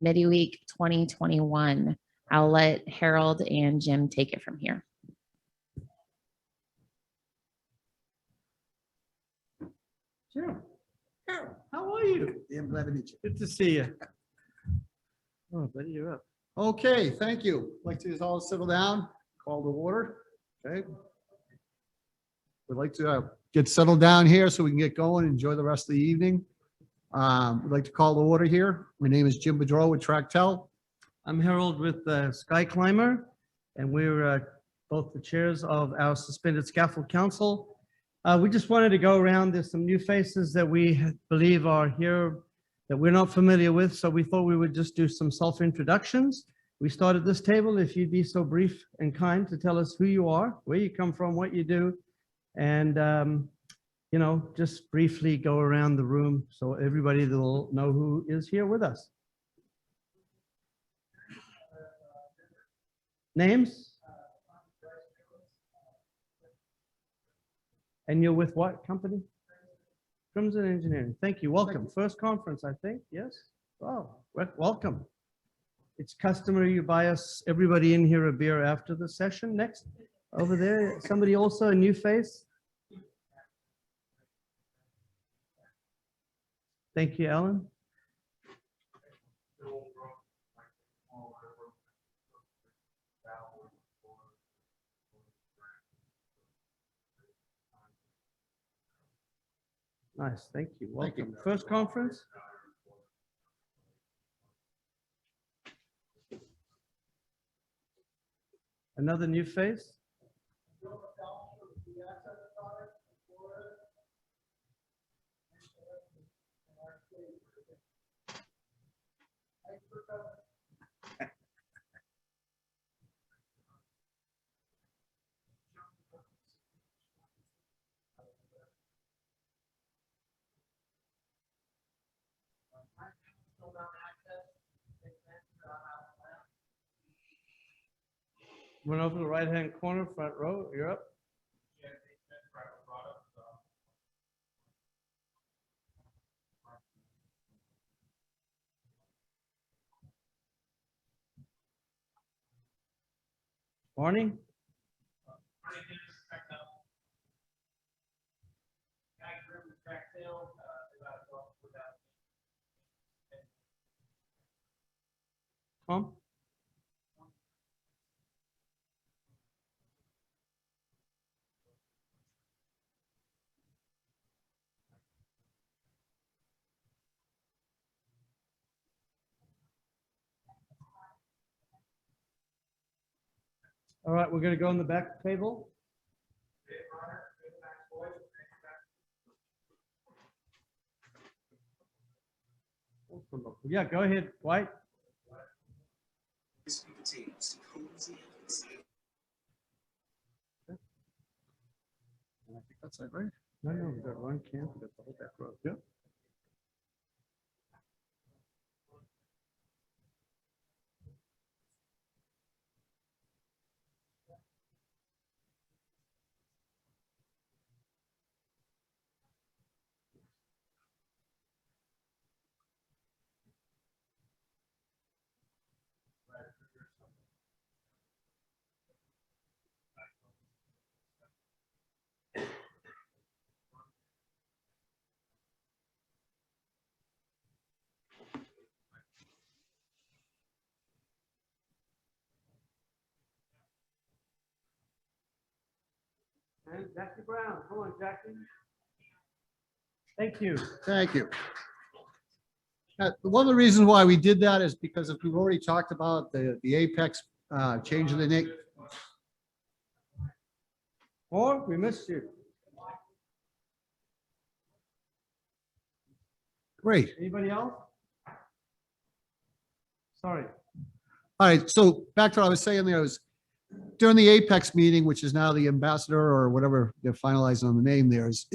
midweek 2021. I'll let Harold and Jim take it from here. Sure. How are you? I'm glad to meet you. Good to see you. Oh, buddy, you're up. Okay, thank you. I'd like to all settle down, call to order. Okay. We'd like to get settled down here so we can get going, enjoy the rest of the evening. We'd like to call to order here. My name is Jim Bedrow with Tractel. I'm Harold with Sky Climber, and we're both the chairs of our suspended Scaffold Council. We just wanted to go around. There's some new faces that we believe are here that we're not familiar with, so we thought we would just do some self-introductions. We started this table. If you'd be so brief and kind to tell us who you are, where you come from, what you do, and you know, just briefly go around the room so everybody will know who is here with us. Names? And you're with what company? Crimson Engineering. Thank you. Welcome. First conference, I think. Yes? Oh, welcome. It's customary you buy us, everybody in here, a beer after the session. Next, over there, somebody also, a new face. Thank you, Alan. Nice, thank you. Welcome. First conference. Another new face. One over the right-hand corner, front row, you're up. Morning. Tom? All right, we're going to go on the back table. Yeah, go ahead, White. I think that's it, right? No, we've got one camp, we've got the whole back row. Yep. And Jackie Brown, come on, Jackie. Thank you. Thank you. One of the reasons why we did that is because if we've already talked about the Apex changing the name. Or we missed you. Great. Anybody else? Sorry. All right, so back to what I was saying there was during the Apex meeting, which is now the ambassador or whatever they're finalizing on the name there is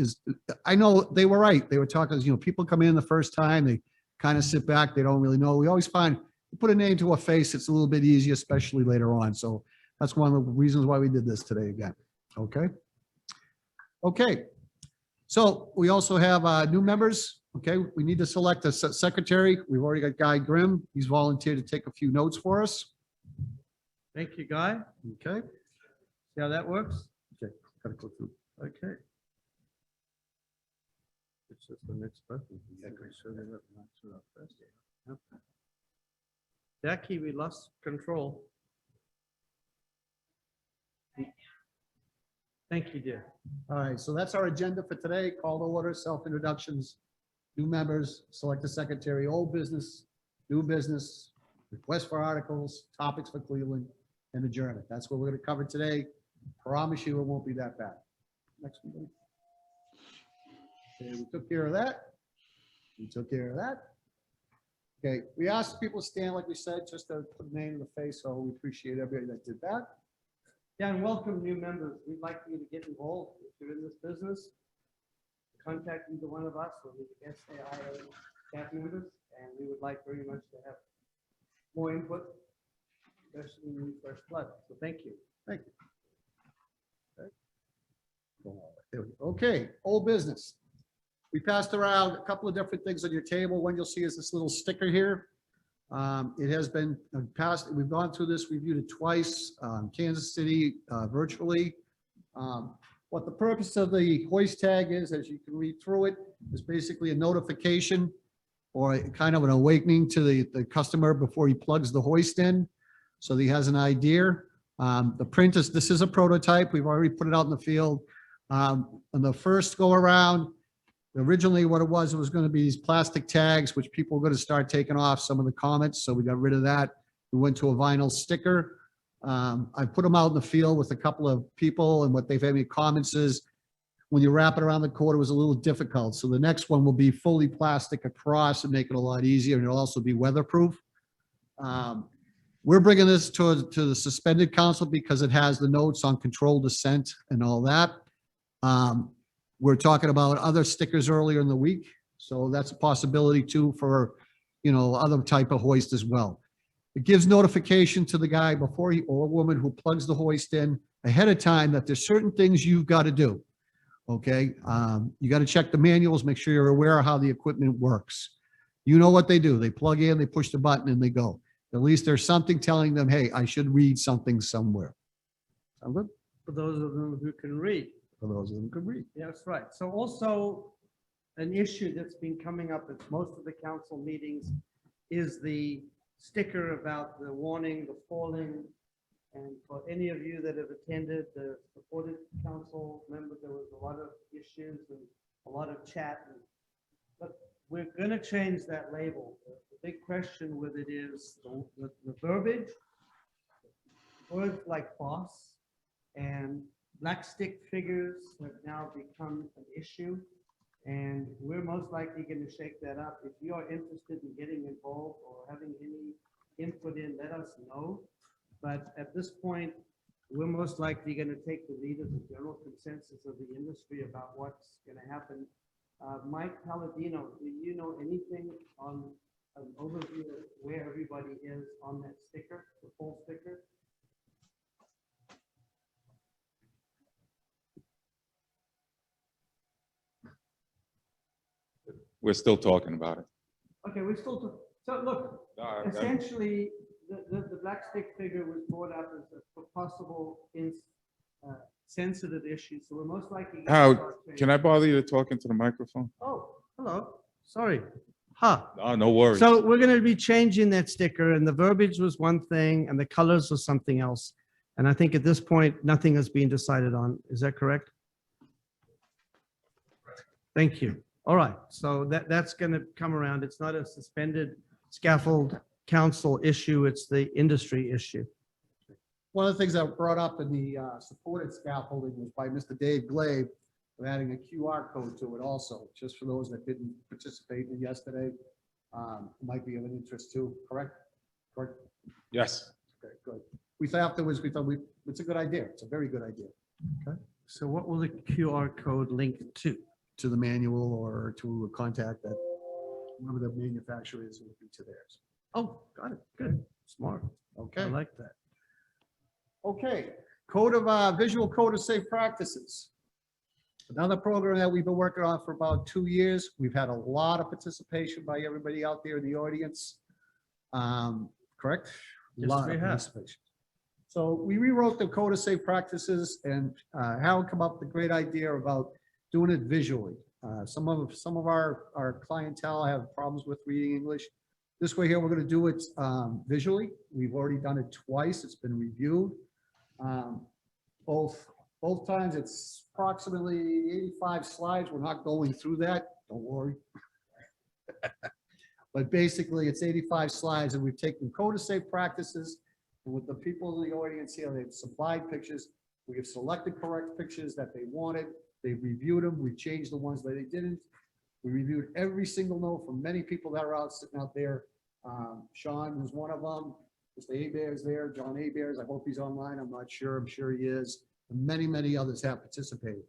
I know they were right. They were talking, you know, people come in the first time, they kind of sit back, they don't really know. We always find you put a name to a face, it's a little bit easier, especially later on. So that's one of the reasons why we did this today again. Okay. Okay. So we also have new members Okay, we need to select a secretary. We've already got Guy Grimm. He's volunteered to take a few notes for us. Thank you, Guy. Okay. See how that works? Okay, gotta go through. Okay. It's just the next button. Jackie, we lost control. Thank you, dear. All right, so that's our agenda for today. Call to order, self-introductions, new members, select a secretary, old business, new business, request for articles, topics for Cleveland, and adjournment. That's what we're going to cover today. Promise you it won't be that bad. Next one. Okay, we took care of that. We took care of that. Okay, we asked people to stand, like we said, just to put the name in the face, so we appreciate everybody that did that. Yeah, and welcome new members. We'd like you to get involved if you're in this business. Contact either one of us or the SAIA staff members, and we would like very much to have more input, especially in the first flood. So thank you. Thank you. There we go. Okay, old business. We passed around a couple of different things on your table. One you'll see is this little sticker here. It has been passed. We've gone through this, reviewed it twice, Kansas City virtually. What the purpose of the hoist tag is, as you can read through it, is basically a notification or a kind of an awakening to the customer before he plugs the hoist in, so that he has an idea. The print is, this is a prototype. We've already put it out in the field. On the first go around, originally what it was going to be these plastic tags, which people were going to start taking off some of the comments. So we got rid of that. We went to a vinyl sticker. I put them out in the field with a couple of people, and what they've had any comments is when you wrap it around the cord, it was a little difficult. So the next one will be fully plastic across and make it a lot easier. And it'll also be weatherproof. We're bringing this to the suspended council because it has the notes on controlled descent and all that. We're talking about other stickers earlier in the week. So that's a possibility too for, other type of hoist as well. It gives notification to the guy before he, or woman who plugs the hoist in ahead of time that there's certain things you've got to do. Okay. You got to check the manuals, make sure you're aware of how the equipment works. You know what they do. They plug in, they push the button and they go. At least there's something telling them, hey, I should read something somewhere. Sound good? For those of them who can read. For those of them who can read. Yeah, that's right. So also an issue that's been coming up at most of the council meetings is the sticker about the warning, the falling. And for any of you that have attended the supported council members, there was a lot of issues and a lot of chat. But we're going to change that label. The big question with it is the verbiage, words like boss and black stick figures have now become an issue, and we're most likely going to shake that up. If you are interested in getting involved or having any input in, let us know. But at this point, we're most likely going to take the lead of the general consensus of the industry about what's going to happen. Mike Palladino, do you know anything on an overview of where everybody is on that sticker, the full sticker? We're still talking about it. Okay, we still, so look, essentially, the black stick figure was brought up as a possible sensitive issue, so we're most likely. How, can I bother you to talk into the microphone? Oh, hello, sorry. Huh. Oh, no worries. So we're going to be changing that sticker, and the verbiage was one thing and the colors was something else. And I think at this point, nothing has been decided on. Is that correct? Thank you. All right, so that's going to come around. It's not a suspended scaffold council issue, it's the industry issue. One of the things that was brought up in the supported scaffolding was by Mr. Dave Glave of adding a QR code to it also, just for those that didn't participate in yesterday. Might be of an interest too, correct? Correct? Yes. Okay, good. We thought it's a good idea. It's a very good idea. Okay. So what will the QR code link to? To the manual or to a contact that whoever the manufacturer is will be to theirs. Oh, got it. Good. Smart. Okay. I like that. Okay. Code of visual code of safe practices. Another program that we've been working on for about 2 years. We've had a lot of participation by everybody out there in the audience. Correct? Yes, Lot we of have. participation. So we rewrote the code of safe practices, and Harold come up with a great idea about doing it visually. Some of our clientele have problems with reading English. This way here, we're going to do it visually. We've already done it twice. It's been reviewed. Both times, it's approximately 85 slides. We're not going through that. Don't worry. But basically, it's 85 slides, and we've taken code of safe practices. And with the people in the audience here, they've supplied pictures. We have selected correct pictures that they wanted. They reviewed them. We changed the ones that they didn't. We reviewed every single note from many people that are out sitting out there. Sean was one of them. Mr. Abear's there. John Abear's. I hope he's online. I'm not sure. I'm sure he is. And many others have participated.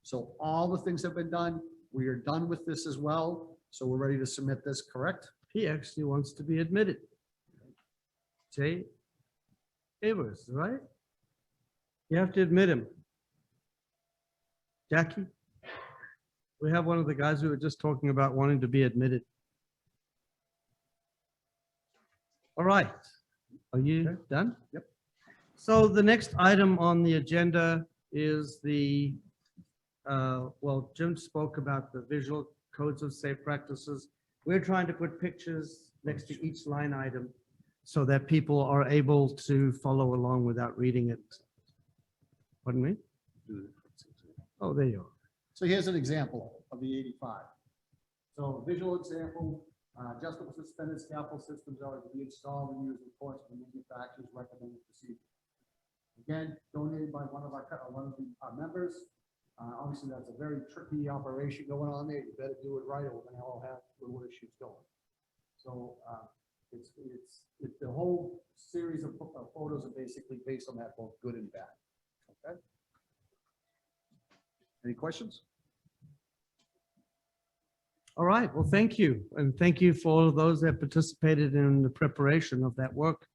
So all the things have been done. We are done with this as well. So we're ready to submit this, correct? He actually wants to be admitted. Jay Avers, right? You have to admit him. Jackie? We have one of the guys who were just talking about wanting to be admitted. All right. Are you done? Yep. So the next item on the agenda is the, well, Jim spoke about the visual codes of safe practices. We're trying to put pictures next to each line item so that people are able to follow along without reading it. Pardon me? Oh, there you are. So here's an example of the 85. So visual example, adjustable suspended scaffold systems are to be installed and used in accordance with the manufacturer's recommended procedure. Again, donated by one of our members. Obviously, that's a very tricky operation going on there. You better do it right, or we're going to all have little issues going. So it's the whole series of photos are basically based on that, both good and bad. Okay. Any questions? All right, well, thank you. And thank you for all of those that participated in the preparation of that work.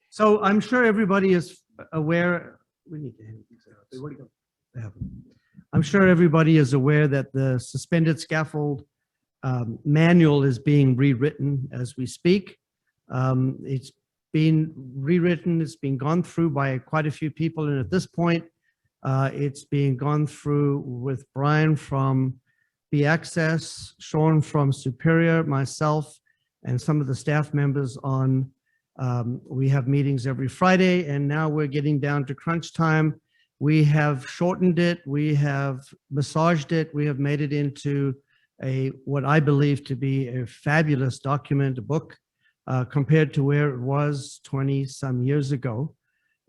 So I'm sure everybody is aware, we need to hand these out. They already have them. I'm sure everybody is aware that the suspended scaffold manual is being rewritten as we speak. It's been rewritten, it's been gone through by quite a few people, and at this point, it's being gone through with Brian from B-Access, Sean from Superior, myself, and some of the staff members on, we have meetings every Friday, and now we're getting down to crunch time. We have shortened it, we have massaged it, we have made it into what I believe to be a fabulous document, a book, compared to where it was 20-some years ago.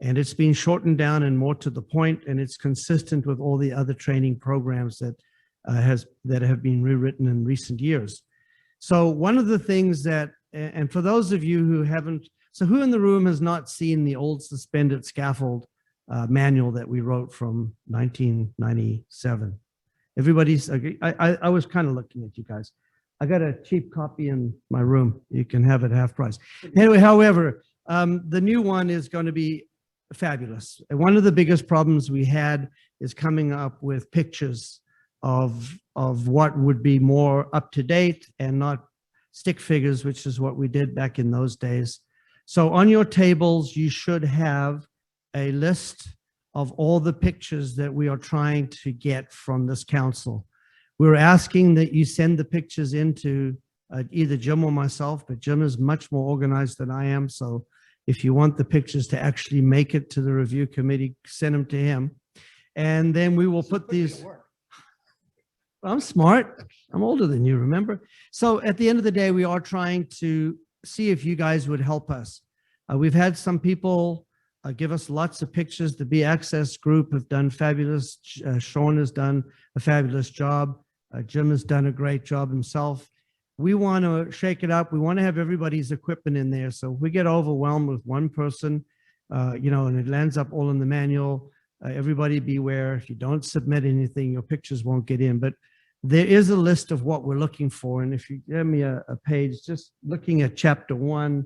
And it's been shortened down and more to the point, and it's consistent with all the other training programs that have been rewritten in recent years. So one of the things that, and for those of you who haven't, so who in the room has not seen the old suspended scaffold manual that we wrote from 1997? Everybody's, I was kind of looking at you guys. I got a cheap copy in my room. You can have it half price. Anyway, however, the new one is going to be fabulous. And one of the biggest problems we had is coming up with pictures of what would be more up to date and not stick figures, which is what we did back in those days. So on your tables, you should have a list of all the pictures that we are trying to get from this council. We're asking that you send the pictures into either Jim or myself, but Jim is much more organized than I am. So if you want the pictures to actually make it to the review committee, send them to him. And then we will put these. I'm smart. I'm older than you, remember? So at the end of the day, we are trying to see if you guys would help us. We've had some people give us lots of pictures. The B-Access group have done fabulous. Sean has done a fabulous job. Jim has done a great job himself. We want to shake it up. We want to have everybody's equipment in there. So if we get overwhelmed with one person, and it lands up all in the manual, everybody beware. If you don't submit anything, your pictures won't get in. But there is a list of what we're looking for. And if you give me a page, just looking at chapter 1,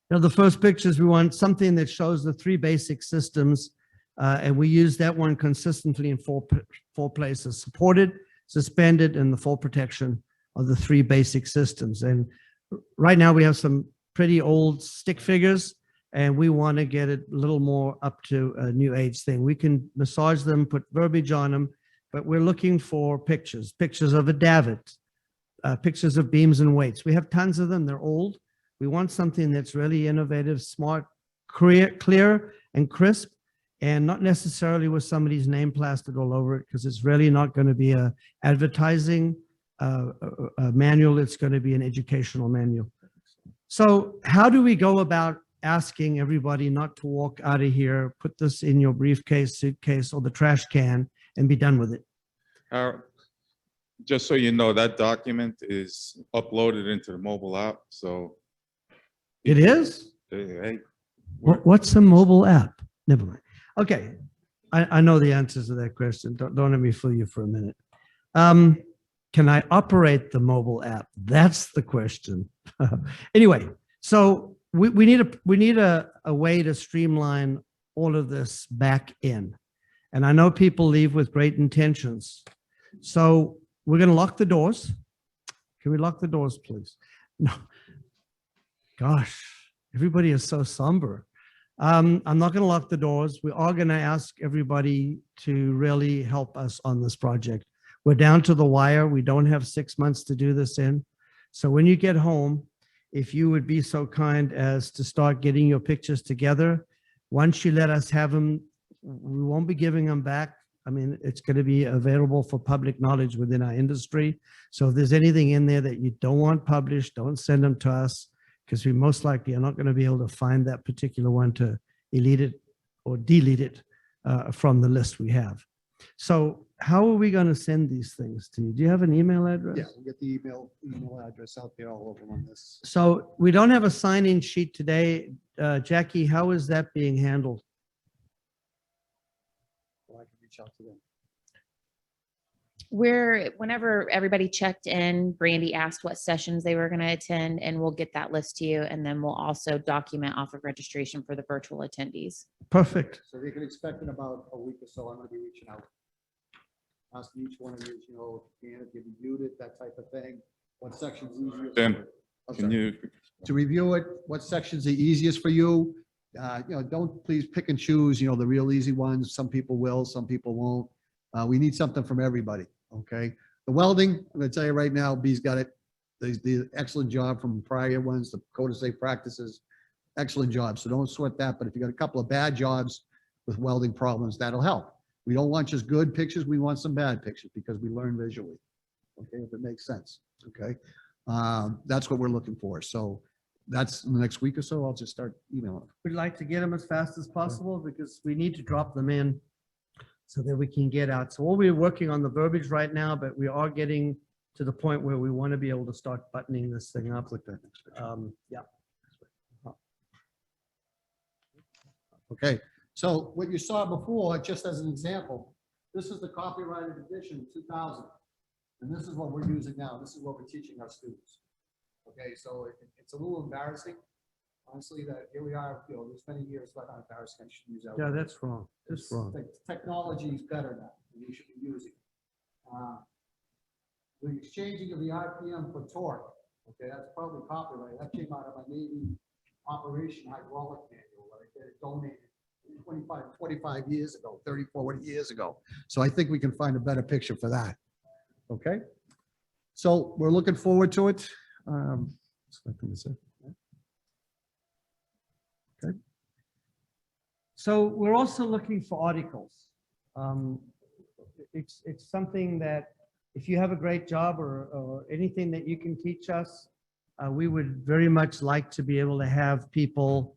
the first pictures, we want something that shows the 3 basic systems And we use that one consistently in four places: supported, suspended, and the full protection of the three basic systems. And right now we have some pretty old stick figures, and we want to get it a little more up to a new age thing. We can massage them, put verbiage on them, but we're looking for pictures of a davit, pictures of beams and weights. We have tons of them. They're old. We want something that's really innovative, smart, clear and crisp, and not necessarily with somebody's name plastered all over it, because it's really not going to be a advertising manual. It's going to be an educational manual. So how do we go about asking everybody not to walk out of here, put this in your briefcase, suitcase, or the trash can and be done with it? Just so you know, that document is uploaded into the mobile app, so. It is? Hey, What's a mobile app? Never mind. Okay, I know the answers to that question. Don't let me fool you for a minute. Can I operate the mobile app? That's the question. Anyway, so we need a way to streamline all of this back in. And I know people leave with great intentions. So we're going to lock the doors. Can we lock the doors, please? No. Gosh, everybody is so somber. I'm not going to lock the doors. We are going to ask everybody to really help us on this project. We're down to the wire. We don't have 6 months to do this in. So when you get home, if you would be so kind as to start getting your pictures together, once you let us have them, we won't be giving them back. I mean, it's going to be available for public knowledge within our industry. So if there's anything in there that you don't want published, don't send them to us, because we most likely are not going to be able to find that particular one to delete it or delete it from the list we have. So how are we going to send these things to you? Do you have an email address? Yeah, we'll get the email address out there all over on this. So we don't have a sign-in sheet today. Jackie, how is that being handled? Well, I can reach out to them. Whenever everybody checked in, Brandy asked what sessions they were going to attend, and we'll get that list to you. And then we'll also document off of registration for the virtual attendees. Perfect. So they can expect in about a week or so, I'm going to be reaching out. Asking each one of you, you know, if you reviewed it, that type of thing. What section's easiest? Tim, I'm can sorry. you, To review it, what section's the easiest for you? You know, don't please pick and choose, you know, the real easy ones. Some people will, some people won't. We need something from everybody, okay? The welding, I'm gonna tell you right now, B's got it. The excellent job from prior ones, the code of safe practices, excellent job. So don't sweat that. But if you got a couple of bad jobs with welding problems, that'll help. We don't want just good pictures. We want some bad pictures because we learn visually. Okay, if it makes sense. Okay, that's what we're looking for. So that's in the next week or so. I'll just start emailing. We'd like to get them as fast as possible because we need to drop them in so that we can get out. So we're working on the verbiage right now, but we are getting to the point where we want to be able to start buttoning this thing up. Click that next picture. Yeah. Okay, so what you saw before, just as an example, this is the copyrighted edition 2000. And this is what we're using now. This is what we're teaching our students. Okay, so it's a little embarrassing, honestly, that here we are, you know, there's many years, but not embarrassing. I should use that Yeah, word. that's wrong. That's wrong. Technology is better now, and we should be using it. The exchanging of the RPM for torque, okay, that's probably copyright. That came out of my Navy operation hydraulic manual, that I get it donated 25 years ago, 30, 40 years ago. So I think we can find a better picture for that. Okay, so we're looking forward to it. Okay. So we're also looking for articles. It's something that if you have a great job or anything that you can teach us, we would very much like to be able to have people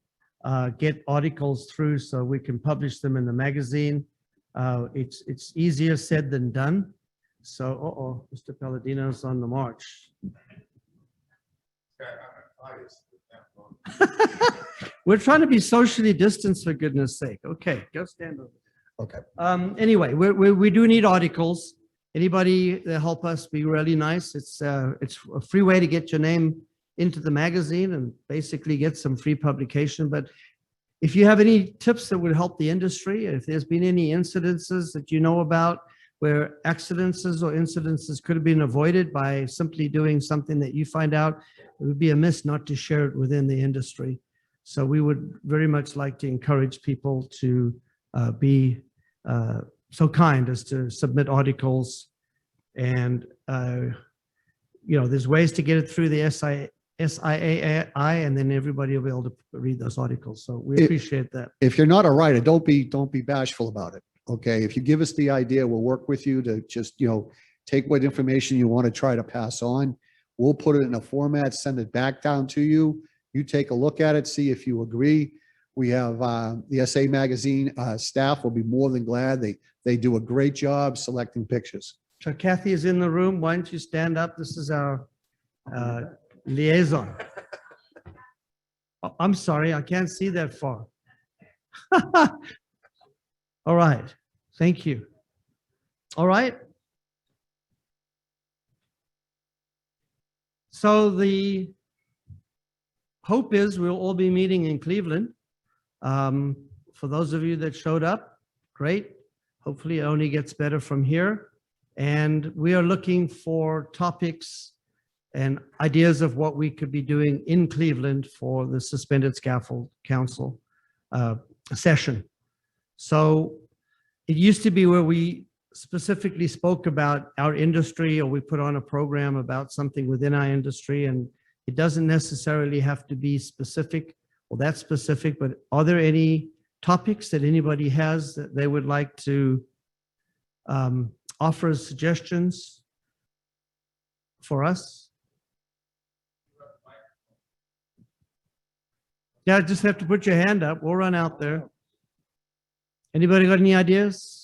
get articles through so we can publish them in the magazine. It's easier said than done. So, Mr. Palladino's on the march. We're trying to be socially distanced, for goodness sake. Okay, go stand over. Okay. Anyway, we do need articles. Anybody that help us be really nice. It's a free way to get your name into the magazine and basically get some free publication. But If you have any tips that would help the industry, if there's been any incidences that you know about where accidents or incidences could have been avoided by simply doing something that you find out, it would be amiss not to share it within the industry. So we would very much like to encourage people to be so kind as to submit articles. And, there's ways to get it through the SIAI, and then everybody will be able to read those articles. So we appreciate that. If you're not a writer, don't be bashful about it. Okay. If you give us the idea, we'll work with you to just, take what information you want to try to pass on. We'll put it in a format, send it back down to you. You take a look at it, see if you agree. We have the SA Magazine staff will be more than glad. They do a great job selecting pictures. So Kathy is in the room. Why don't you stand up? This is our liaison. Oh, I'm sorry, I can't see that far. All right, thank you. All right. So the hope is we'll all be meeting in Cleveland. For those of you that showed up, great. Hopefully it only gets better from here. And we are looking for topics and ideas of what we could be doing in Cleveland for the Suspended Scaffold Council session. So it used to be where we specifically spoke about our industry, or we put on a program about something within our industry, and it doesn't necessarily have to be specific or that specific, but are there any topics that anybody has that they would like to offer as suggestions for us? Yeah, just have to put your hand up. We'll run out there. Anybody got any ideas?